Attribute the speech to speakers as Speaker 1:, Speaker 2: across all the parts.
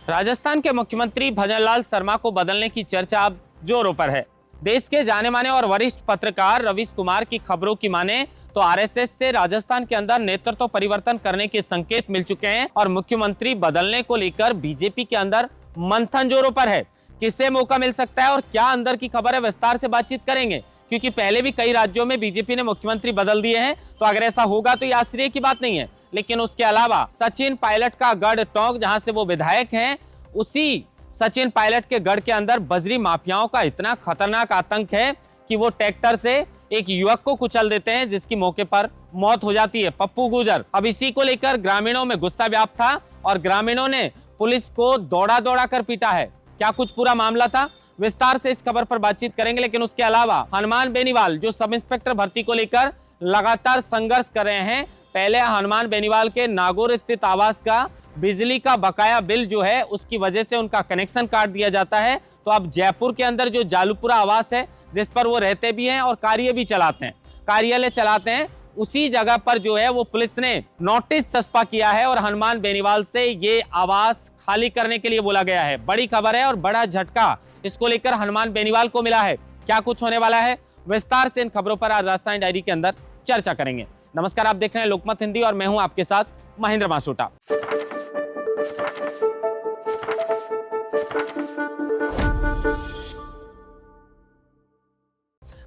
Speaker 1: राजस्थान के मुख्यमंत्री भजनलाल शर्मा को बदलने की चर्चा अब जोरों पर है। देश के जाने माने और वरिष्ठ पत्रकार रवीश कुमार की खबरों की माने तो आरएसएस से राजस्थान के अंदर नेतृत्व परिवर्तन करने के संकेत मिल चुके हैं और मुख्यमंत्री बदलने को लेकर बीजेपी के अंदर मंथन जोरों पर है। किससे मौका मिल सकता है और क्या अंदर की खबर है, विस्तार से बातचीत करेंगे, क्योंकि पहले भी कई राज्यों में बीजेपी ने मुख्यमंत्री बदल दिए हैं। तो अगर ऐसा होगा तो ये आश्चर्य की बात नहीं है। लेकिन उसके अलावा सचिन पायलट का गढ़ टोंक, जहां से वो विधायक हैं, उसी सचिन पायलट के गढ़ के अंदर बजरी माफियाओं का इतना खतरनाक आतंक है कि वो ट्रैक्टर से एक युवक को कुचल देते हैं, जिसकी मौके पर मौत हो जाती है। पप्पू गुर्जर। अब इसी को लेकर ग्रामीणों में गुस्सा व्याप्त था और ग्रामीणों ने पुलिस को दौड़ा दौड़ा कर पीटा है। क्या कुछ पूरा मामला था, विस्तार से इस खबर पर बातचीत करेंगे। लेकिन उसके अलावा हनुमान बेनीवाल जो सब इंस्पेक्टर भर्ती को लेकर लगातार संघर्ष कर रहे हैं। पहले हनुमान बेनीवाल के नागौर स्थित आवास का बिजली का बकाया बिल जो है उसकी वजह से उनका कनेक्शन काट दिया जाता है। तो अब जयपुर के अंदर जो जालूपुरा आवास है, जिस पर वो रहते भी हैं और कार्यालय चलाते हैं, उसी जगह पर जो है वो पुलिस ने नोटिस सस्पा किया है और हनुमान बेनीवाल से ये आवास खाली करने के लिए बोला गया है। बड़ी खबर है और बड़ा झटका इसको लेकर हनुमान बेनीवाल को मिला है। क्या कुछ होने वाला है, विस्तार से इन खबरों पर आज राजस्थान डायरी के अंदर चर्चा करेंगे। नमस्कार, आप देख रहे हैं लोकमत हिंदी और मैं हूं आपके साथ महेंद्र मासूटा।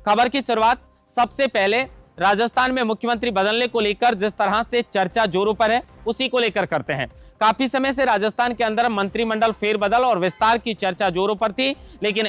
Speaker 1: खबर की शुरुआत सबसे पहले राजस्थान में मुख्यमंत्री बदलने को लेकर जिस तरह से चर्चा जोरों पर है उसी को लेकर करते हैं। काफी समय से राजस्थान के अंदर मंत्रिमंडल फेरबदल और विस्तार की चर्चा जोरों पर थी, लेकिन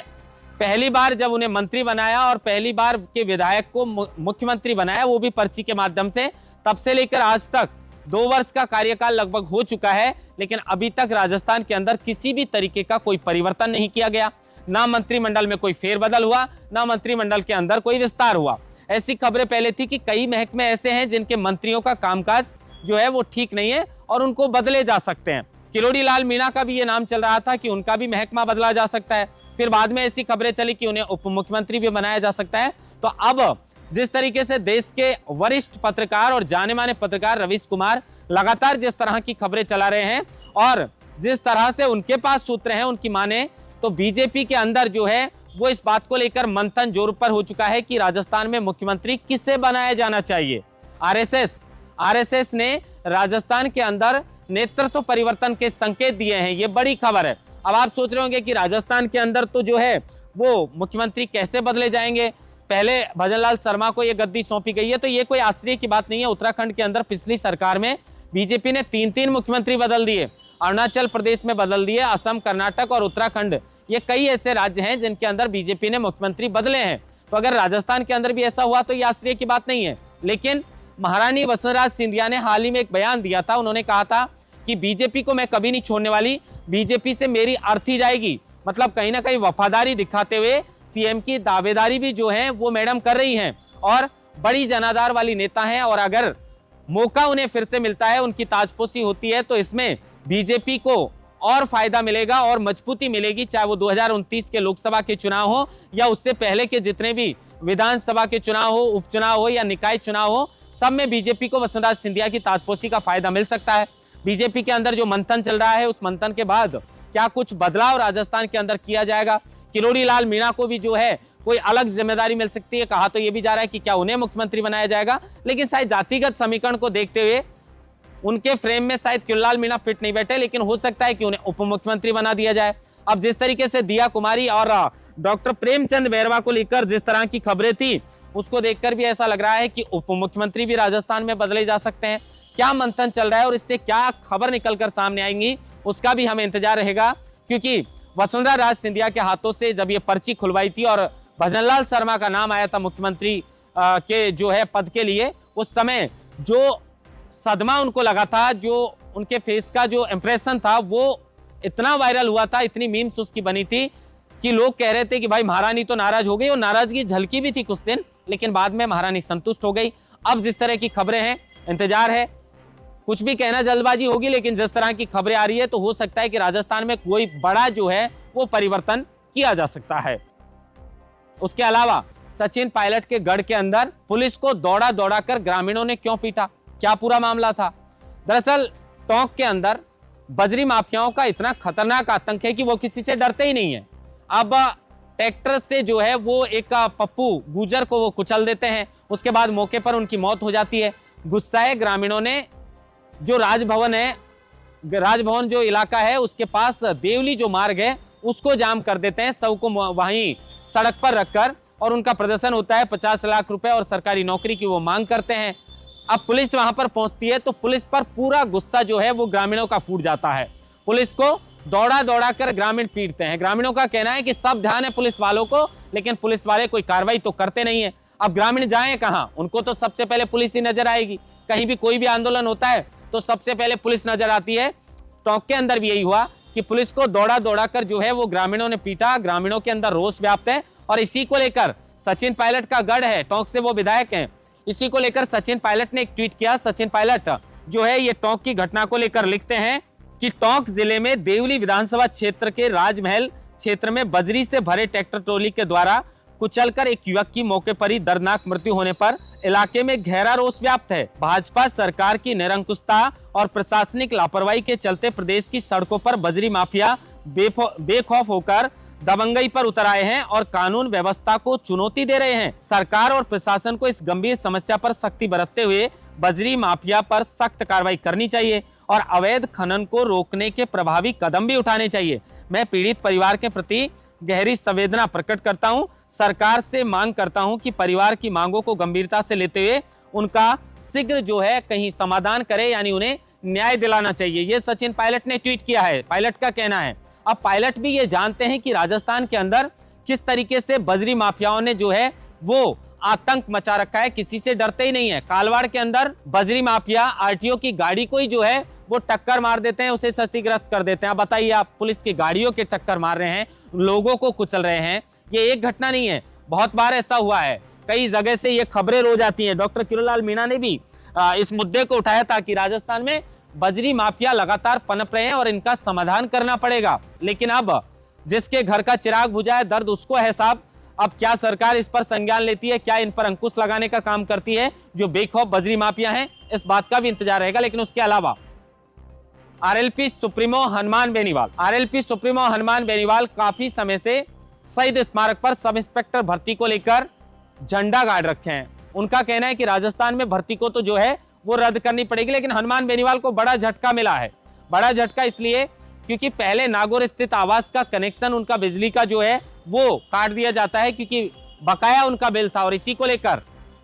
Speaker 1: पहली बार जब उन्हें मंत्री बनाया और पहली बार के विधायक को मुख्यमंत्री बनाया, वो भी पर्ची के माध्यम से, तब से लेकर आज तक 2 वर्ष का कार्यकाल लगभग हो चुका है। लेकिन अभी तक राजस्थान के अंदर किसी भी तरीके का कोई परिवर्तन नहीं किया गया। ना मंत्रिमंडल में कोई फेरबदल हुआ, ना मंत्रिमंडल के अंदर कोई विस्तार हुआ। ऐसी खबरें पहले थी कि कई महकमे ऐसे हैं जिनके मंत्रियों का कामकाज जो है वो ठीक नहीं है और उनको बदले जा सकते हैं। किरोड़ी लाल मीणा का भी ये नाम चल रहा था कि उनका भी महकमा बदला जा सकता है। फिर बाद में ऐसी खबरें चली कि उन्हें उप मुख्यमंत्री भी बनाया जा सकता है। तो अब जिस तरीके से देश के वरिष्ठ पत्रकार और जाने माने पत्रकार रवीश कुमार लगातार जिस तरह की खबरें चला रहे हैं और जिस तरह से उनके पास सूत्र हैं, उनकी माने तो बीजेपी के अंदर जो है वो इस बात को लेकर मंथन जोर पर हो चुका है कि राजस्थान में मुख्यमंत्री किसे बनाया जाना चाहिए। आरएसएस ने राजस्थान के अंदर नेतृत्व परिवर्तन के संकेत दिए हैं। ये बड़ी खबर है। अब आप सोच रहे होंगे कि राजस्थान के अंदर तो जो है वो मुख्यमंत्री कैसे बदले जाएंगे, पहले भजनलाल शर्मा को ये गद्दी सौंपी गई है। तो ये कोई आश्चर्य की बात नहीं है। उत्तराखंड के अंदर पिछली सरकार में बीजेपी ने 3 मुख्यमंत्री बदल दिए। अरुणाचल प्रदेश में बदल दिए, असम, कर्नाटक और उत्तराखंड, ये कई ऐसे राज्य हैं जिनके अंदर बीजेपी ने मुख्यमंत्री बदले हैं। तो अगर राजस्थान के अंदर भी ऐसा हुआ तो ये आश्चर्य की बात नहीं है। लेकिन महारानी वसुंधरा सिंधिया ने हाल ही में एक बयान दिया था। उन्होंने कहा था कि बीजेपी को मैं कभी नहीं छोड़ने वाली, बीजेपी से मेरी अर्थी जाएगी। मतलब कहीं ना कहीं वफादारी दिखाते हुए सीएम की दावेदारी भी जो है वो मैडम कर रही हैं और बड़ी जनाधार वाली नेता हैं। और अगर मौका उन्हें फिर से मिलता है, उनकी ताजपोशी होती है, तो इसमें बीजेपी को और फायदा मिलेगा और मजबूती मिलेगी। चाहे वो 2029 के लोकसभा के चुनाव हो या उससे पहले के जितने भी विधानसभा के चुनाव हो, उपचुनाव हो या निकाय चुनाव हो, सब में बीजेपी को वसुंधरा सिंधिया की ताजपोशी का फायदा मिल सकता है। बीजेपी के अंदर जो मंथन चल रहा है, उस मंथन के बाद क्या कुछ बदलाव राजस्थान के अंदर किया जाएगा। किरोड़ी लाल मीणा को भी जो है कोई अलग जिम्मेदारी मिल सकती है। कहा तो यह भी जा रहा है कि क्या उन्हें मुख्यमंत्री बनाया जाएगा, लेकिन शायद जातिगत समीकरण को देखते हुए उनके फ्रेम में शायद किरोड़ी मीणा फिट नहीं बैठे, लेकिन हो सकता है कि उन्हें उप मुख्यमंत्री बना दिया जाए। अब जिस तरीके से दिया कुमारी और डॉक्टर प्रेमचंद बैरवा को लेकर जिस तरह की खबरें थी, उसको देखकर भी ऐसा लग रहा है कि उप मुख्यमंत्री भी राजस्थान में बदले जा सकते हैं। क्या मंथन चल रहा है और इससे क्या खबर निकलकर सामने आएंगी, उसका भी हमें इंतजार रहेगा। क्योंकि वसुंधरा राज सिंधिया के हाथों से जब ये पर्ची खुलवाई थी और भजनलाल शर्मा का नाम आया था मुख्यमंत्री के जो है पद के लिए, उस समय जो सदमा उनको लगा था, जो उनके फेस का जो इंप्रेशन था वो इतना वायरल हुआ था, इतनी मीम्स उसकी बनी थी कि लोग कह रहे थे कि भाई महारानी तो नाराज हो गई, और नाराजगी झलकी भी थी कुछ दिन, लेकिन बाद में महारानी संतुष्ट हो गई। अब जिस तरह की खबरें हैं, इंतजार है, कुछ भी कहना जल्दबाजी होगी, लेकिन जिस तरह की खबरें आ रही है तो हो सकता है कि राजस्थान में कोई बड़ा जो है वो परिवर्तन किया जा सकता है। उसके अलावा सचिन पायलट के गढ़ के अंदर पुलिस को दौड़ा दौड़ा कर ग्रामीणों ने क्यों पीटा, क्या पूरा मामला था। दरअसल टोंक के अंदर बजरी माफियाओं का इतना खतरनाक आतंक है कि वो किसी से डरते ही नहीं है। अब ट्रैक्टर से जो है वो एक पप्पू गुजर को वो कुचल देते हैं, उसके बाद मौके पर उनकी मौत हो जाती है। गुस्साए ग्रामीणों ने जो राजभवन जो इलाका है उसके पास देवली जो मार्ग है उसको जाम कर देते हैं, सबको वहीं सड़क पर रखकर, और उनका प्रदर्शन होता है। 50 लाख रुपए और सरकारी नौकरी की वो मांग करते हैं। अब पुलिस वहां पर पहुंचती है तो पुलिस पर पूरा गुस्सा जो है वो ग्रामीणों का फूट जाता है। पुलिस को दौड़ा दौड़ा कर ग्रामीण पीटते हैं। ग्रामीणों का कहना है कि सब ध्यान है पुलिस वालों को, लेकिन पुलिस वाले कोई कार्रवाई तो करते नहीं है। अब ग्रामीण जाएं कहां? उनको तो सबसे पहले पुलिस ही नजर आएगी। कहीं भी कोई भी आंदोलन होता है तो सबसे पहले पुलिस नजर आती है। टोंक के अंदर भी यही हुआ कि पुलिस को दौड़ा दौड़ा कर जो है वो ग्रामीणों ने पीटा। ग्रामीणों के अंदर रोष व्याप्त है और इसी को लेकर सचिन पायलट का गढ़ है, टोंक से वो विधायक हैं, इसी को लेकर सचिन पायलट ने एक ट्वीट किया। सचिन पायलट जो है ये टोंक की घटना को लेकर लिखते हैं कि टोंक जिले में देवली विधानसभा क्षेत्र के राजमहल क्षेत्र में बजरी से भरे ट्रैक्टर ट्रॉली के द्वारा कुचलकर एक युवक की मौके पर ही दर्दनाक मृत्यु होने पर इलाके में गहरा रोष व्याप्त है। भाजपा सरकार की निरंकुशता और प्रशासनिक लापरवाही के चलते प्रदेश की सड़कों पर बजरी माफिया बेखौफ होकर दबंगई पर उतर आए हैं और कानून व्यवस्था को चुनौती दे रहे हैं। सरकार और प्रशासन को इस गंभीर समस्या पर सख्ती बरतते हुए बजरी माफिया पर सख्त कार्रवाई करनी चाहिए और अवैध खनन को रोकने के प्रभावी कदम भी उठाने चाहिए। मैं पीड़ित परिवार के प्रति गहरी संवेदना प्रकट करता हूं। सरकार से मांग करता हूं कि परिवार की मांगों को गंभीरता से लेते हुए उनका शीघ्र जो है कहीं समाधान करे, यानी उन्हें न्याय दिलाना चाहिए। ये सचिन पायलट ने ट्वीट किया है, पायलट का कहना है। अब पायलट भी ये जानते हैं कि राजस्थान के अंदर किस तरीके से बजरी माफियाओं ने जो है वो आतंक मचा रखा है, किसी से डरते ही नहीं है। कालवाड़ के अंदर बजरी माफिया आरटीओ की गाड़ी को ही जो है वो टक्कर मार देते हैं, उसे क्षतिग्रस्त कर देते हैं। अब बताइए, आप पुलिस की गाड़ियों के टक्कर मार रहे हैं, लोगों को कुचल रहे हैं। ये एक घटना नहीं है, बहुत बार ऐसा हुआ है, कई जगह से ये खबरें रोज आती हैं। डॉक्टर किरोड़लाल मीणा ने भी इस मुद्दे को उठाया था कि राजस्थान में बजरी माफिया लगातार पनप रहे हैं और इनका समाधान करना पड़ेगा। लेकिन अब जिसके घर का चिराग बुझा है दर्द उसको है साहब। अब क्या सरकार इस पर संज्ञान लेती है, क्या इन पर अंकुश लगाने का काम करती है जो बेखौफ बजरी माफिया हैं, इस बात का भी इंतजार रहेगा। लेकिन उसके अलावा आरएलपी सुप्रीमो हनुमान बेनीवाल काफी समय से शहीद स्मारक पर सब इंस्पेक्टर भर्ती को लेकर झंडा गाड़ रखे हैं। उनका कहना है कि राजस्थान में भर्ती को तो जो है वो रद्द करनी पड़ेगी, लेकिन हनुमान बेनीवाल को बड़ा झटका मिला है। बड़ा झटका इसलिए क्योंकि पहले नागौर स्थित आवास का कनेक्शन उनका बिजली का जो है वो काट दिया जाता है, क्योंकि बकाया उनका बिल था, और इसी को लेकर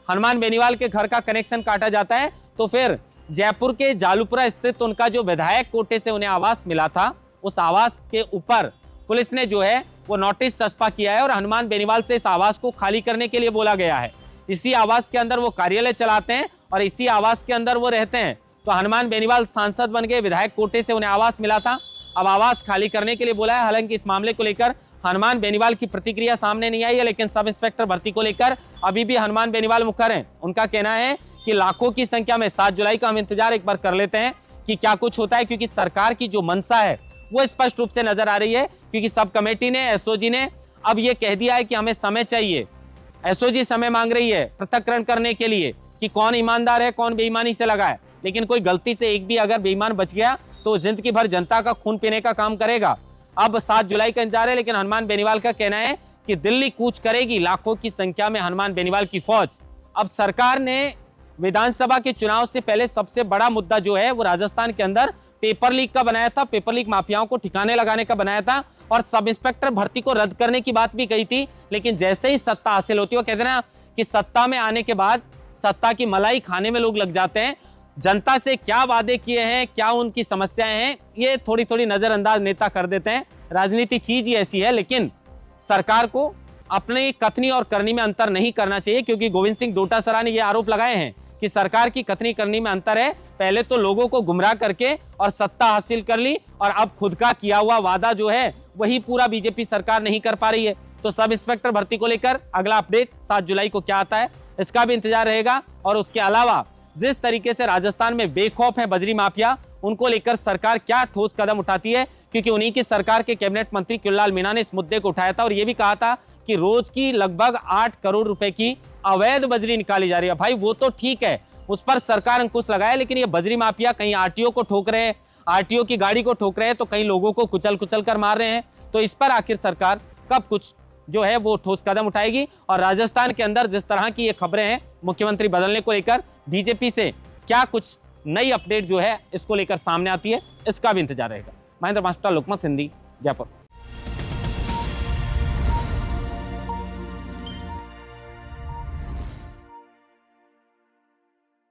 Speaker 1: हनुमान बेनीवाल के घर का कनेक्शन काटा जाता है। तो फिर जयपुर के जालूपुरा स्थित उनका जो विधायक कोटे से उन्हें आवास मिला था, उस आवास के ऊपर पुलिस ने जो है वो नोटिस चस्पा किया है और हनुमान बेनीवाल से इस आवास को खाली करने के लिए बोला गया है। इसी आवास के अंदर वो कार्यालय चलाते हैं और इसी आवास के अंदर वो रहते हैं। तो हनुमान बेनीवाल सांसद बन गए, विधायक कोटे से उन्हें आवास मिला था, अब आवास खाली करने के लिए बोला है। हालांकि इस मामले को लेकर हनुमान बेनीवाल की प्रतिक्रिया सामने नहीं आई है, लेकिन सब इंस्पेक्टर भर्ती को लेकर अभी भी हनुमान बेनीवाल मुखर हैं। उनका कहना है कि लाखों की संख्या में 7 जुलाई का हम इंतजार एक बार कर लेते हैं कि क्या कुछ होता है, क्योंकि सरकार की जो मंशा है वो स्पष्ट रूप से नजर आ रही है। क्योंकि सब कमेटी ने, एसओजी ने अब ये कह दिया है कि हमें समय चाहिए। एसओजी समय मांग रही है पृथक्करण करने के लिए कि कौन ईमानदार है, कौन बेईमानी से लगा है। लेकिन कोई गलती से एक भी अगर बेईमान बच गया तो जिंदगी भर जनता का खून पीने का काम करेगा। अब 7 जुलाई का इंतजार है, लेकिन हनुमान बेनीवाल का कहना है कि दिल्ली कूच करेगी लाखों की संख्या में हनुमान बेनीवाल की फौज। अब सरकार ने विधानसभा के चुनाव से पहले सबसे बड़ा मुद्दा जो है वो राजस्थान के अंदर पेपर लीक का बनाया था, पेपर लीक माफियाओं को ठिकाने लगाने का बनाया था और सब इंस्पेक्टर भर्ती को रद्द करने की बात भी कही थी। लेकिन जैसे ही सत्ता हासिल होती है, वो कहते हैं ना कि सत्ता में आने के बाद सत्ता की मलाई खाने में लोग लग जाते हैं। जनता से क्या वादे किए हैं, क्या उनकी समस्याएं हैं, ये थोड़ी थोड़ी नजरअंदाज नेता कर देते हैं। राजनीति चीज ही ऐसी है। लेकिन सरकार को अपने कथनी और करनी में अंतर नहीं करना चाहिए, क्योंकि गोविंद सिंह डोटासरा ने यह आरोप लगाए हैं कि सरकार की कथनी करनी में अंतर है। पहले तो लोगों को गुमराह करके और सत्ता हासिल कर ली और अब खुद का किया हुआ वादा जो है वही पूरा बीजेपी सरकार नहीं कर पा रही है। तो सब इंस्पेक्टर भर्ती को लेकर अगला अपडेट 7 जुलाई को क्या आता है इसका भी इंतजार रहेगा। और उसके अलावा जिस तरीके से राजस्थान में बेखौफ है बजरी माफिया, उनको लेकर सरकार क्या ठोस कदम उठाती है, क्योंकि उन्हीं की सरकार के कैबिनेट मंत्री किरोड़लाल मीणा ने इस मुद्दे को उठाया था और यह भी कहा था कि रोज की लगभग 8 करोड़ रुपए की अवैध बजरी निकाली जा रही है। भाई वो तो ठीक है, उस पर सरकार अंकुश लगाए, लेकिन ये बजरी माफिया कहीं आरटीओ को ठोक रहे हैं आरटीओ की गाड़ी को ठोक रहे हैं तो कई लोगों को कुचल कुचल कर मार रहे हैं। तो इस पर आखिर सरकार कब कुछ जो है वो ठोस कदम उठाएगी, और राजस्थान के अंदर जिस तरह की ये खबरें हैं मुख्यमंत्री बदलने को लेकर, बीजेपी से क्या कुछ नई अपडेट जो है इसको लेकर सामने आती है, इसका भी इंतजार रहेगा। महेंद्र मास्टर, लोकमत हिंदी, जयपुर।